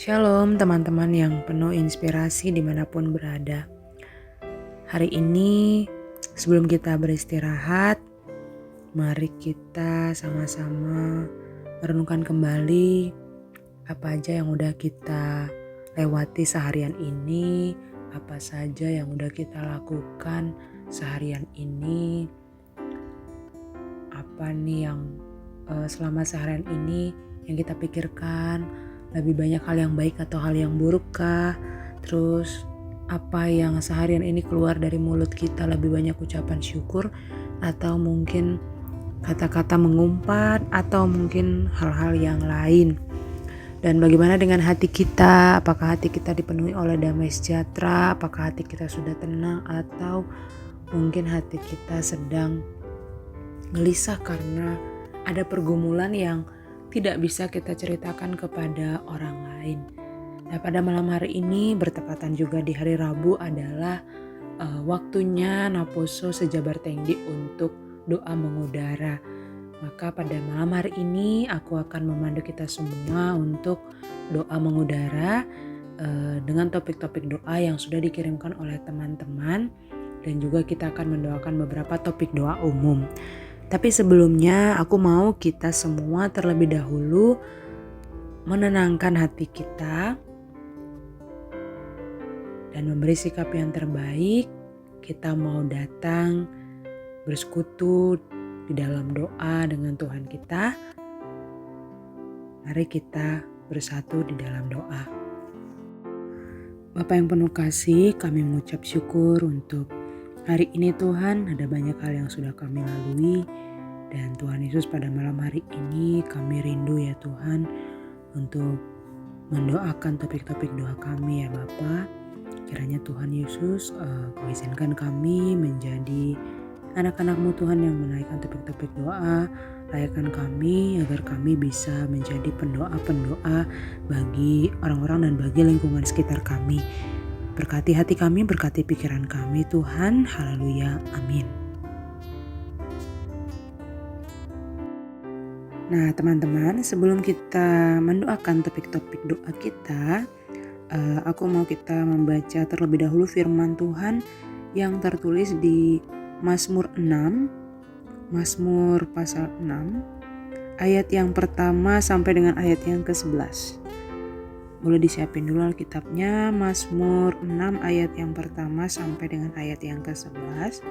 Shalom teman-teman yang penuh inspirasi dimanapun berada. Hari ini sebelum kita beristirahat, mari kita sama-sama merenungkan kembali apa aja yang udah kita lewati seharian ini, apa saja yang udah kita lakukan seharian ini, apa nih yang selama seharian ini yang kita pikirkan, lebih banyak hal yang baik atau hal yang buruk kah? Terus apa yang seharian ini keluar dari mulut kita, lebih banyak ucapan syukur atau mungkin kata-kata mengumpat atau mungkin hal-hal yang lain. Dan bagaimana dengan hati kita? Apakah hati kita dipenuhi oleh damai sejahtera? Apakah hati kita sudah tenang atau mungkin hati kita sedang gelisah karena ada pergumulan yang tidak bisa kita ceritakan kepada orang lain. Nah, pada malam hari ini bertepatan juga di hari Rabu adalah waktunya Naposo Sejabar Tengdi untuk doa mengudara. Maka pada malam hari ini aku akan memandu kita semua untuk doa mengudara dengan topik-topik doa yang sudah dikirimkan oleh teman-teman, dan juga kita akan mendoakan beberapa topik doa umum. Tapi sebelumnya aku mau kita semua terlebih dahulu menenangkan hati kita dan memberi sikap yang terbaik. Kita mau datang bersekutu di dalam doa dengan Tuhan kita. Mari kita bersatu di dalam doa. Bapa yang penuh kasih, kami mengucap syukur untuk hari ini Tuhan. Ada banyak hal yang sudah kami lalui, dan Tuhan Yesus pada malam hari ini kami rindu ya Tuhan untuk mendoakan topik-topik doa kami ya Bapa. Kiranya Tuhan Yesus izinkan kami menjadi anak-anak-Mu Tuhan yang menaikkan topik-topik doa. Layakkan kami agar kami bisa menjadi pendoa-pendoa bagi orang-orang dan bagi lingkungan sekitar kami. Berkati hati kami, berkati pikiran kami Tuhan. Haleluya, amin. Nah teman-teman, sebelum kita mendoakan topik-topik doa kita, aku mau kita membaca terlebih dahulu firman Tuhan yang tertulis di Mazmur 6, Mazmur pasal 6, ayat yang pertama sampai dengan ayat yang ke-11. Boleh disiapin dulu Alkitabnya. Mazmur 6 ayat yang pertama sampai dengan ayat yang ke-11.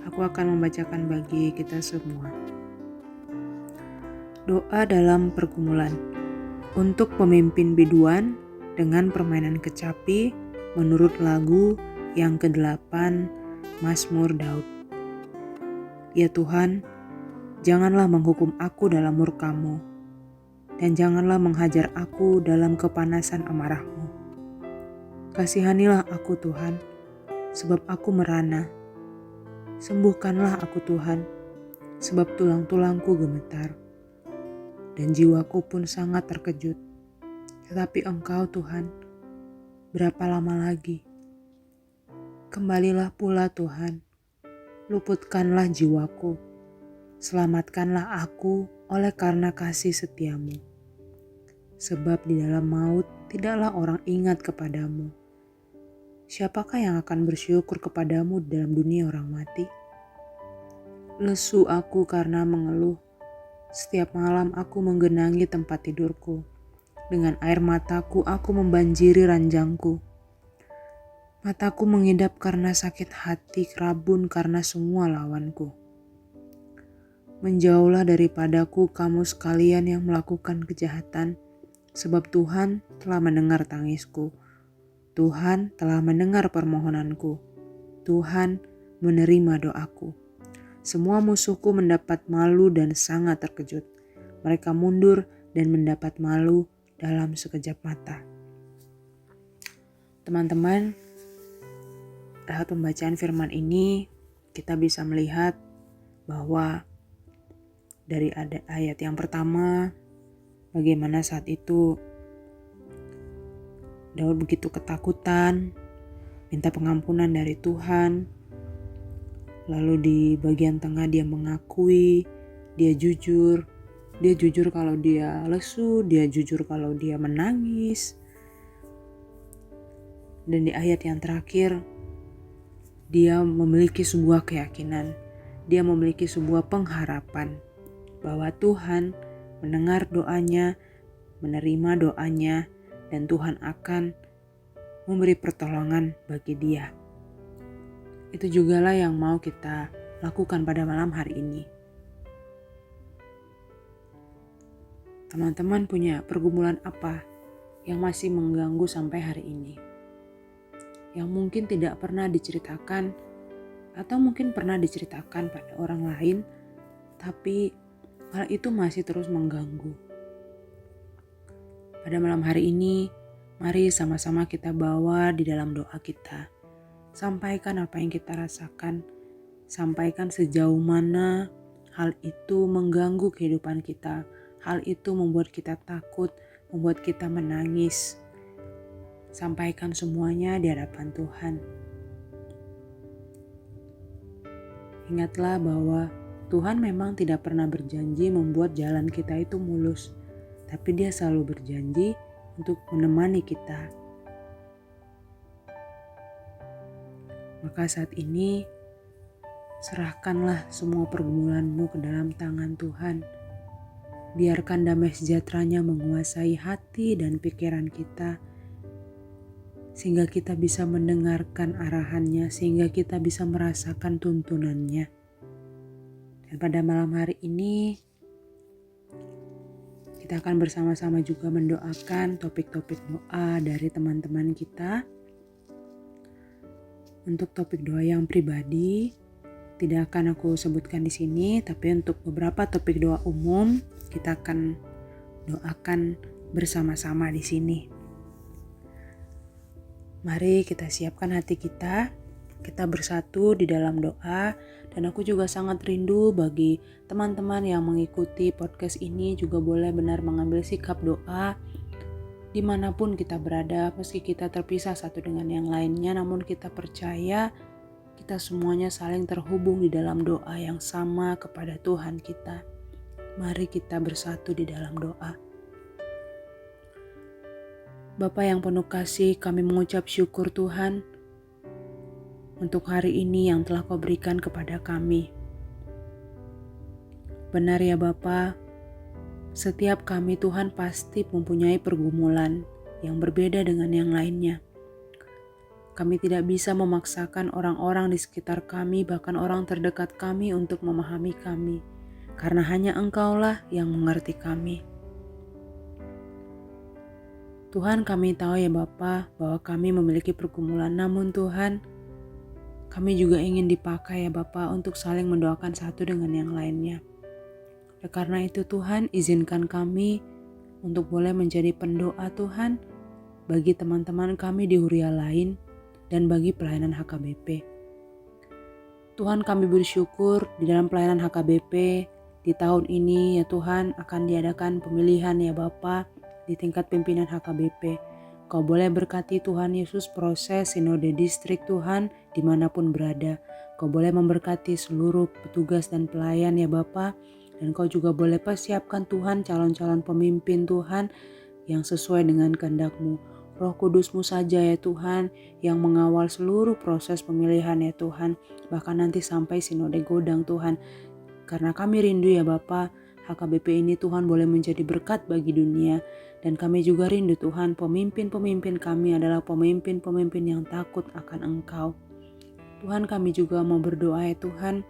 Aku akan membacakan bagi kita semua. Doa dalam pergumulan. Untuk pemimpin biduan dengan permainan kecapi menurut lagu yang ke-8 Mazmur Daud. Ya Tuhan, janganlah menghukum aku dalam murka-Mu, dan janganlah menghajar aku dalam kepanasan amarah-Mu. Kasihanilah aku Tuhan, sebab aku merana. Sembuhkanlah aku Tuhan, sebab tulang-tulangku gemetar, dan jiwaku pun sangat terkejut. Tetapi Engkau Tuhan, berapa lama lagi? Kembalilah pula Tuhan, luputkanlah jiwaku, selamatkanlah aku oleh karena kasih setia-Mu. Sebab di dalam maut tidaklah orang ingat kepadamu. Siapakah yang akan bersyukur kepadamu dalam dunia orang mati? Lesu aku karena mengeluh. Setiap malam aku menggenangi tempat tidurku. Dengan air mataku aku membanjiri ranjangku. Mataku mengidap karena sakit hati, rabun karena semua lawanku. Menjauhlah daripadaku kamu sekalian yang melakukan kejahatan, sebab Tuhan telah mendengar tangisku. Tuhan telah mendengar permohonanku. Tuhan menerima doaku. Semua musuhku mendapat malu dan sangat terkejut. Mereka mundur dan mendapat malu dalam sekejap mata. Teman-teman, saat pembacaan firman ini kita bisa melihat bahwa dari ayat yang pertama, bagaimana saat itu Daud begitu ketakutan, minta pengampunan dari Tuhan. Lalu di bagian tengah dia mengakui, dia jujur kalau dia lesu, dia jujur kalau dia menangis, Dan di ayat yang terakhir, dia memiliki sebuah keyakinan, dia memiliki sebuah pengharapan bahwa Tuhan mendengar doanya, menerima doanya, dan Tuhan akan memberi pertolongan bagi dia. Itu jugalah yang mau kita lakukan pada malam hari ini. Teman-teman punya pergumulan apa yang masih mengganggu sampai hari ini? Yang mungkin tidak pernah diceritakan atau mungkin pernah diceritakan pada orang lain, tapi hal itu masih terus mengganggu. Pada malam hari ini, mari sama-sama kita bawa di dalam doa kita. Sampaikan apa yang kita rasakan, sampaikan sejauh mana hal itu mengganggu kehidupan kita. Hal itu membuat kita takut, membuat kita menangis. Sampaikan semuanya di hadapan Tuhan. Ingatlah bahwa Tuhan memang tidak pernah berjanji membuat jalan kita itu mulus, tapi Dia selalu berjanji untuk menemani kita. Maka saat ini, serahkanlah semua pergumulanmu ke dalam tangan Tuhan. Biarkan damai sejahtera-Nya menguasai hati dan pikiran kita, sehingga kita bisa mendengarkan arahan-Nya, sehingga kita bisa merasakan tuntunan-Nya. Dan pada malam hari ini, kita akan bersama-sama juga mendoakan topik-topik doa dari teman-teman kita. Untuk topik doa yang pribadi, tidak akan aku sebutkan di sini, tapi untuk beberapa topik doa umum, kita akan doakan bersama-sama di sini. Mari kita siapkan hati kita bersatu di dalam doa, dan aku juga sangat rindu bagi teman-teman yang mengikuti podcast ini juga boleh benar mengambil sikap doa dimanapun kita berada, meski kita terpisah satu dengan yang lainnya, namun kita percaya kita semuanya saling terhubung di dalam doa yang sama kepada Tuhan kita. Mari kita bersatu di dalam doa. Bapa yang penuh kasih, kami mengucap syukur Tuhan untuk hari ini yang telah Kau berikan kepada kami. Benar ya Bapa, setiap kami Tuhan pasti mempunyai pergumulan yang berbeda dengan yang lainnya. Kami tidak bisa memaksakan orang-orang di sekitar kami, bahkan orang terdekat kami untuk memahami kami, karena hanya Engkaulah yang mengerti kami. Tuhan, kami tahu ya Bapa bahwa kami memiliki pergumulan, namun Tuhan, kami juga ingin dipakai ya Bapa untuk saling mendoakan satu dengan yang lainnya. Oleh karena itu Tuhan, izinkan kami untuk boleh menjadi pendoa Tuhan bagi teman-teman kami di Huria lain dan bagi pelayanan HKBP. Tuhan, kami bersyukur di dalam pelayanan HKBP di tahun ini ya Tuhan akan diadakan pemilihan ya Bapa di tingkat pimpinan HKBP. Kau boleh berkati Tuhan Yesus proses sinode distrik Tuhan dimanapun berada. Kau boleh memberkati seluruh petugas dan pelayan ya Bapa. Dan Kau juga boleh persiapkan Tuhan calon-calon pemimpin Tuhan yang sesuai dengan kehendak-Mu. Roh Kudus-Mu saja ya Tuhan yang mengawal seluruh proses pemilihan ya Tuhan. Bahkan nanti sampai sinode godang Tuhan. Karena kami rindu ya Bapa, HKBP ini Tuhan boleh menjadi berkat bagi dunia. Dan kami juga rindu Tuhan, pemimpin-pemimpin kami adalah pemimpin-pemimpin yang takut akan Engkau. Tuhan, kami juga mau berdoa ya Tuhan,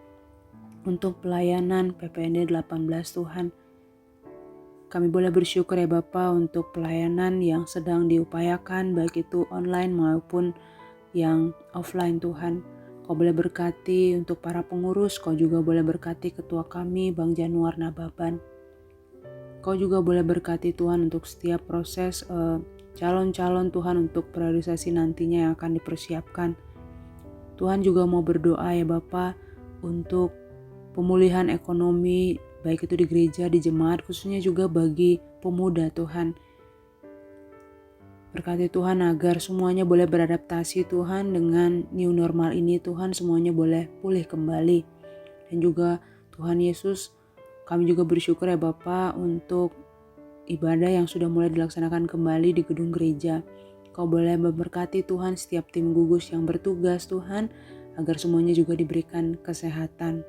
untuk pelayanan PPND 18 Tuhan. Kami boleh bersyukur ya Bapa untuk pelayanan yang sedang diupayakan, baik itu online maupun yang offline Tuhan. Kau boleh berkati untuk para pengurus, Kau juga boleh berkati ketua kami, Bang Januar Nababan. Kau juga boleh berkati Tuhan untuk setiap proses calon-calon Tuhan untuk priorisasi nantinya yang akan dipersiapkan. Tuhan juga mau berdoa ya Bapa untuk pemulihan ekonomi baik itu di gereja, di jemaat, khususnya juga bagi pemuda Tuhan. Berkati Tuhan agar semuanya boleh beradaptasi Tuhan dengan new normal ini Tuhan, semuanya boleh pulih kembali. Dan juga Tuhan Yesus, kami juga bersyukur ya Bapa untuk ibadah yang sudah mulai dilaksanakan kembali di gedung gereja. Kau boleh memberkati Tuhan setiap tim gugus yang bertugas Tuhan, agar semuanya juga diberikan kesehatan.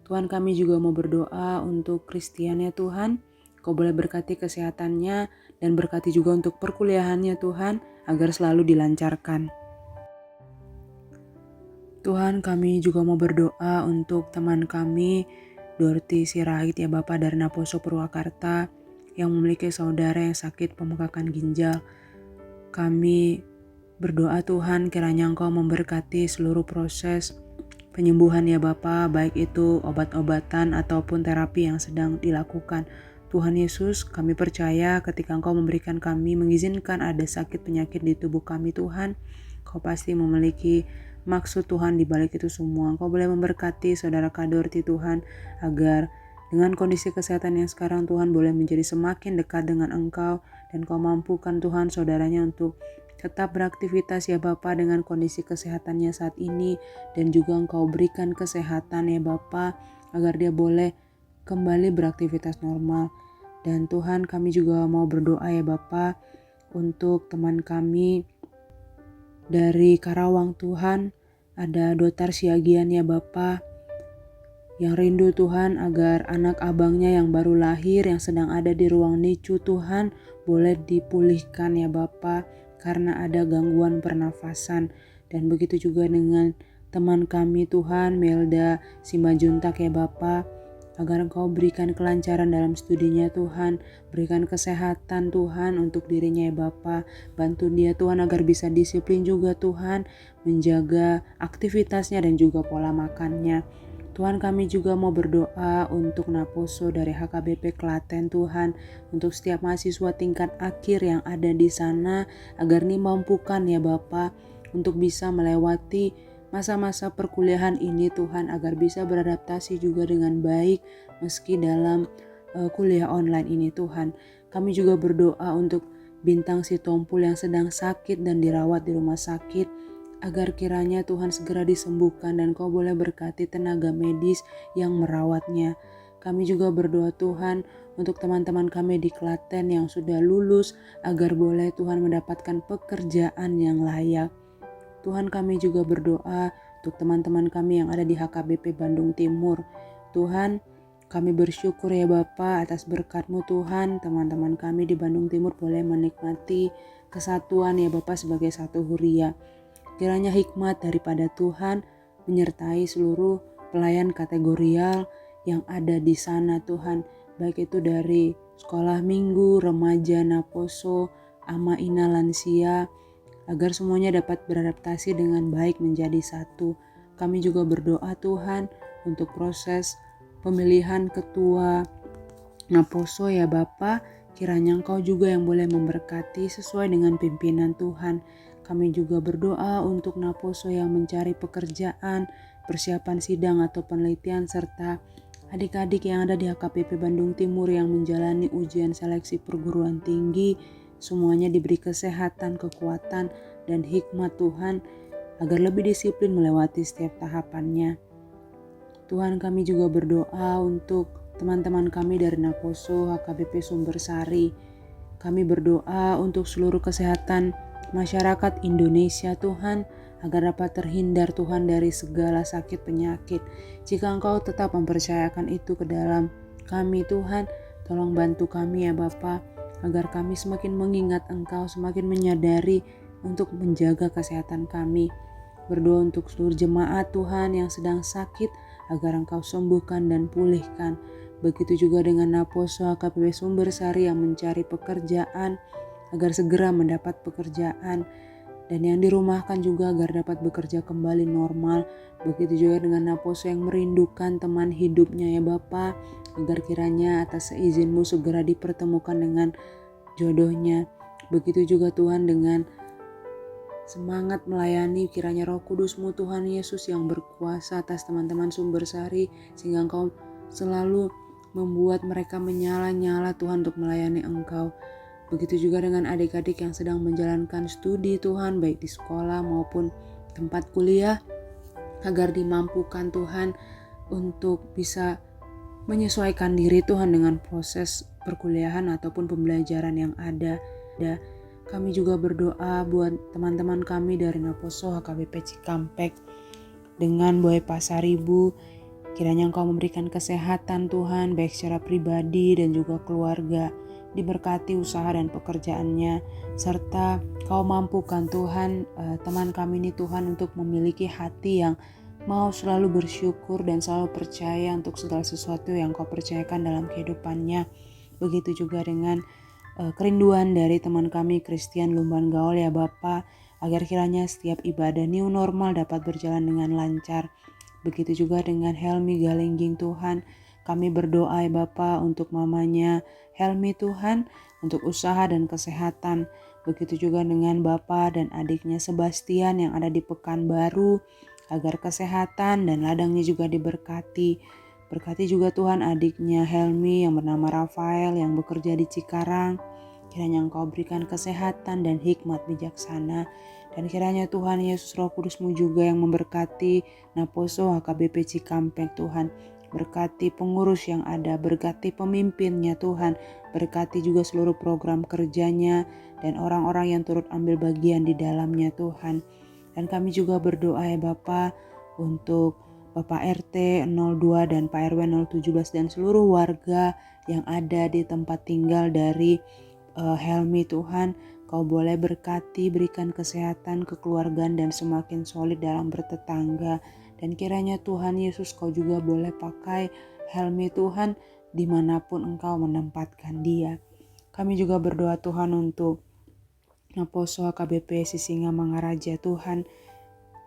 Tuhan, kami juga mau berdoa untuk Christian ya Tuhan. Kau boleh berkati kesehatannya dan berkati juga untuk perkuliahannya Tuhan, agar selalu dilancarkan. Tuhan, kami juga mau berdoa untuk teman kami, Dorti Sirait ya Bapak dari Naposo Purwakarta, yang memiliki saudara yang sakit pembengkakan ginjal. Kami berdoa Tuhan, kiranya Engkau memberkati seluruh proses penyembuhan ya Bapa, baik itu obat-obatan ataupun terapi yang sedang dilakukan. Tuhan Yesus, kami percaya ketika Engkau memberikan kami, mengizinkan ada sakit penyakit di tubuh kami Tuhan, Kau pasti memiliki maksud Tuhan di balik itu semua. Engkau boleh memberkati saudara Kadorti Tuhan, agar dengan kondisi kesehatan yang sekarang Tuhan boleh menjadi semakin dekat dengan Engkau, dan Kau mampukan Tuhan saudaranya untuk tetap beraktivitas ya Bapa dengan kondisi kesehatannya saat ini, dan juga Engkau berikan kesehatan ya Bapa agar dia boleh kembali beraktivitas normal. Dan Tuhan, kami juga mau berdoa ya Bapa untuk teman kami dari Karawang Tuhan, ada Dotar Siagian ya Bapa, yang rindu Tuhan agar anak abangnya yang baru lahir yang sedang ada di ruang NICU Tuhan boleh dipulihkan ya Bapa, karena ada gangguan pernafasan. Dan begitu juga dengan teman kami Tuhan, Melda Simajuntak ya Bapa, agar Engkau berikan kelancaran dalam studinya Tuhan, berikan kesehatan Tuhan untuk dirinya ya Bapa, bantu dia Tuhan agar bisa disiplin juga Tuhan, menjaga aktivitasnya dan juga pola makannya. Tuhan, kami juga mau berdoa untuk Naposo dari HKBP Klaten Tuhan, untuk setiap mahasiswa tingkat akhir yang ada di sana, agar dimampukan ya Bapa untuk bisa melewati masa-masa perkuliahan ini Tuhan, agar bisa beradaptasi juga dengan baik meski dalam kuliah online ini Tuhan. Kami juga berdoa untuk Bintang Sitompul yang sedang sakit dan dirawat di rumah sakit, agar kiranya Tuhan segera disembuhkan dan Kau boleh berkati tenaga medis yang merawatnya. Kami juga berdoa Tuhan untuk teman-teman kami di Klaten yang sudah lulus, agar boleh Tuhan mendapatkan pekerjaan yang layak. Tuhan, kami juga berdoa untuk teman-teman kami yang ada di HKBP Bandung Timur. Tuhan, kami bersyukur ya Bapa atas berkat-Mu Tuhan, teman-teman kami di Bandung Timur boleh menikmati kesatuan ya Bapa sebagai satu huria. Kiranya hikmat daripada Tuhan menyertai seluruh pelayan kategorial yang ada di sana Tuhan, baik itu dari sekolah minggu, remaja, Naposo, Ama Ina Lansia, agar semuanya dapat beradaptasi dengan baik menjadi satu. Kami juga berdoa Tuhan untuk proses pemilihan ketua Naposo ya Bapa, kiranya Engkau juga yang boleh memberkati sesuai dengan pimpinan Tuhan. Kami juga berdoa untuk Naposo yang mencari pekerjaan, persiapan sidang atau penelitian, serta adik-adik yang ada di HKBP Bandung Timur yang menjalani ujian seleksi perguruan tinggi. Semuanya diberi kesehatan, kekuatan, dan hikmat Tuhan agar lebih disiplin melewati setiap tahapannya. Tuhan, kami juga berdoa untuk teman-teman kami dari Naposo HKBP Sumbersari. Kami berdoa untuk seluruh kesehatan masyarakat Indonesia Tuhan, agar dapat terhindar Tuhan dari segala sakit penyakit. Jika Engkau tetap mempercayakan itu ke dalam kami Tuhan, tolong bantu kami ya Bapa, agar kami semakin mengingat Engkau, semakin menyadari untuk menjaga kesehatan kami. Berdoa untuk seluruh jemaat Tuhan yang sedang sakit, agar Engkau sembuhkan dan pulihkan. Begitu juga dengan Naposo HKBP Sumbersari yang mencari pekerjaan, agar segera mendapat pekerjaan, dan yang dirumahkan juga agar dapat bekerja kembali normal. Begitu juga dengan Naposo yang merindukan teman hidupnya ya Bapa, agar kiranya atas izin-Mu segera dipertemukan dengan jodohnya. Begitu juga Tuhan dengan semangat melayani, kiranya Roh Kudus-Mu Tuhan Yesus yang berkuasa atas teman-teman Sumbersari, sehingga Engkau selalu membuat mereka menyala-nyala Tuhan untuk melayani Engkau. Begitu juga dengan adik-adik yang sedang menjalankan studi Tuhan, baik di sekolah maupun tempat kuliah, agar dimampukan Tuhan untuk bisa menyesuaikan diri Tuhan dengan proses perkuliahan ataupun pembelajaran yang ada. Kami juga berdoa buat teman-teman kami dari Naposo HKBP Cikampek dengan Boy Pasaribu. Kiranya Engkau memberikan kesehatan Tuhan, baik secara pribadi dan juga keluarga. Diberkati usaha dan pekerjaannya, serta Kau mampukan Tuhan teman kami ini Tuhan untuk memiliki hati yang mau selalu bersyukur dan selalu percaya untuk segala sesuatu yang Kau percayakan dalam kehidupannya. Begitu juga dengan kerinduan dari teman kami Christian Lumban Gaul ya Bapa, agar kiranya setiap ibadah new normal dapat berjalan dengan lancar. Begitu juga dengan Helmi Galengging Tuhan, kami berdoa ya Bapa untuk mamanya Helmi Tuhan, untuk usaha dan kesehatan. Begitu juga dengan Bapa dan adiknya Sebastian yang ada di Pekanbaru, agar kesehatan dan ladangnya juga diberkati. Berkati juga Tuhan adiknya Helmi yang bernama Rafael yang bekerja di Cikarang. Kiranya Engkau berikan kesehatan dan hikmat bijaksana. Dan kiranya Tuhan Yesus Roh Kudus-Mu juga yang memberkati Naposo HKBP Cikampek Tuhan. Berkati pengurus yang ada, berkati pemimpinnya Tuhan. Berkati juga seluruh program kerjanya dan orang-orang yang turut ambil bagian di dalamnya Tuhan. Dan kami juga berdoa ya Bapa untuk Bapak RT 02 dan Pak RW 017 dan seluruh warga yang ada di tempat tinggal dari Helmi Tuhan. Kau boleh berkati, berikan kesehatan, kekeluargaan dan semakin solid dalam bertetangga. Dan kiranya Tuhan Yesus Kau juga boleh pakai Helmi Tuhan dimanapun Engkau menempatkan dia. Kami juga berdoa Tuhan untuk Naposo HKBP Sisinga Mangaraja Tuhan.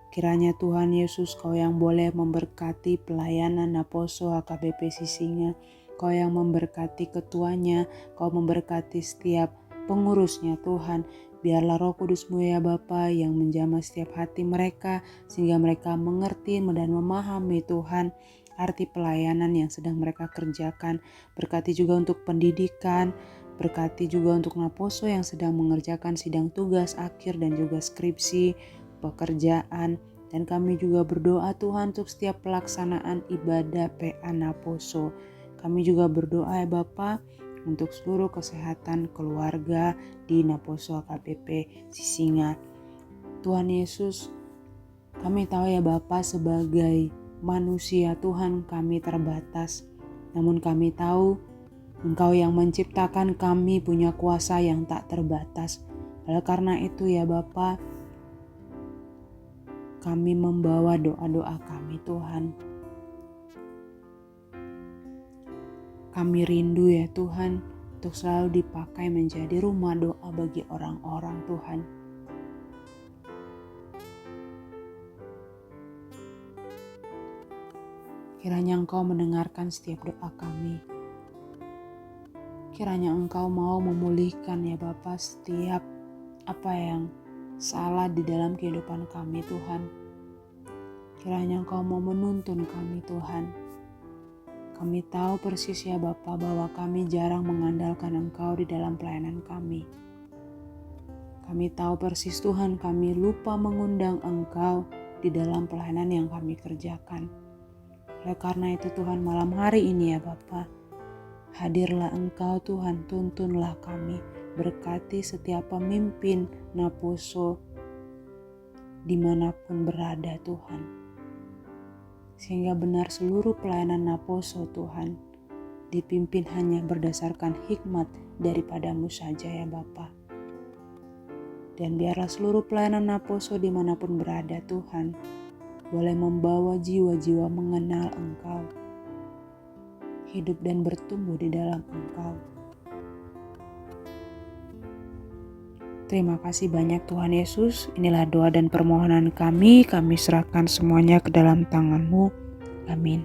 Kiranya Tuhan Yesus Kau yang boleh memberkati pelayanan Naposo HKBP Sisinga. Kau yang memberkati ketuanya, Kau memberkati setiap pengurusnya Tuhan. Biarlah Roh Kudus-Mu ya Bapa yang menjamah setiap hati mereka, sehingga mereka mengerti dan memahami Tuhan arti pelayanan yang sedang mereka kerjakan. Berkati juga untuk pendidikan, berkati juga untuk Naposo yang sedang mengerjakan sidang tugas akhir dan juga skripsi, pekerjaan. Dan kami juga berdoa Tuhan untuk setiap pelaksanaan ibadah PA Naposo. Kami juga berdoa ya Bapa untuk seluruh kesehatan keluarga di Naposo HKBP Sisinga. Tuhan Yesus, kami tahu ya Bapa sebagai manusia Tuhan kami terbatas. Namun kami tahu Engkau yang menciptakan kami punya kuasa yang tak terbatas. Oleh karena itu ya Bapa, kami membawa doa-doa kami Tuhan. Kami rindu ya Tuhan untuk selalu dipakai menjadi rumah doa bagi orang-orang Tuhan. Kiranya Engkau mendengarkan setiap doa kami. Kiranya Engkau mau memulihkan ya Bapa setiap apa yang salah di dalam kehidupan kami Tuhan. Kiranya Engkau mau menuntun kami Tuhan. Kami tahu persis ya Bapa bahwa kami jarang mengandalkan Engkau di dalam pelayanan kami. Kami tahu persis Tuhan kami lupa mengundang Engkau di dalam pelayanan yang kami kerjakan. Oleh karena itu Tuhan malam hari ini ya Bapa, hadirlah Engkau Tuhan, tuntunlah kami. Berkati setiap pemimpin Naposo dimanapun berada Tuhan. Sehingga benar seluruh pelayanan Naposo Tuhan dipimpin hanya berdasarkan hikmat daripadamu saja ya Bapa. Dan biarlah seluruh pelayanan Naposo dimanapun berada Tuhan boleh membawa jiwa-jiwa mengenal Engkau, hidup dan bertumbuh di dalam Engkau. Terima kasih banyak Tuhan Yesus. Inilah doa dan permohonan kami serahkan semuanya ke dalam tangan-Mu. Amin.